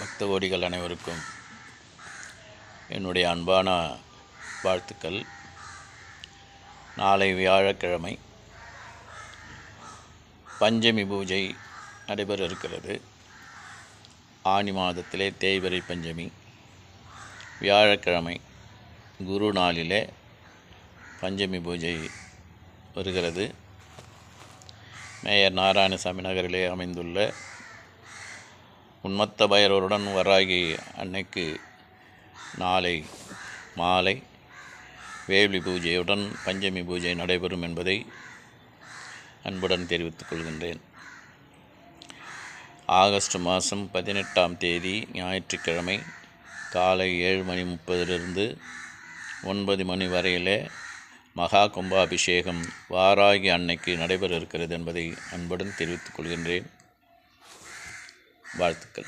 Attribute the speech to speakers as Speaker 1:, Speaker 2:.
Speaker 1: பக்த கோடிகள் அனைவருக்கும் என்னுடைய அன்பான வாழ்த்துக்கள். நாளை வியாழக்கிழமை பஞ்சமி பூஜை நடைபெற இருக்கிறது. ஆனி மாதத்திலே தேய்பிறை பஞ்சமி, வியாழக்கிழமை குரு நாளிலே பஞ்சமி பூஜை வருகிறது. மேயர் நாராயணசாமி நகரிலே அமைந்துள்ள உன்மத்த பைரவருடன் வராகி அன்னைக்கு நாளை மாலை வேள்வி பூஜையுடன் பஞ்சமி பூஜை நடைபெறும் என்பதை அன்புடன் தெரிவித்துக் கொள்கின்றேன். ஆகஸ்ட் மாதம் 18ஆம் தேதி ஞாயிற்றுக்கிழமை காலை 7:30 9 மணி வரையிலே மகா கும்பாபிஷேகம் வாராகி அன்னைக்கு நடைபெற இருக்கிறது என்பதை அன்புடன் தெரிவித்துக் கொள்கின்றேன். வாழ்த்துக்கள்.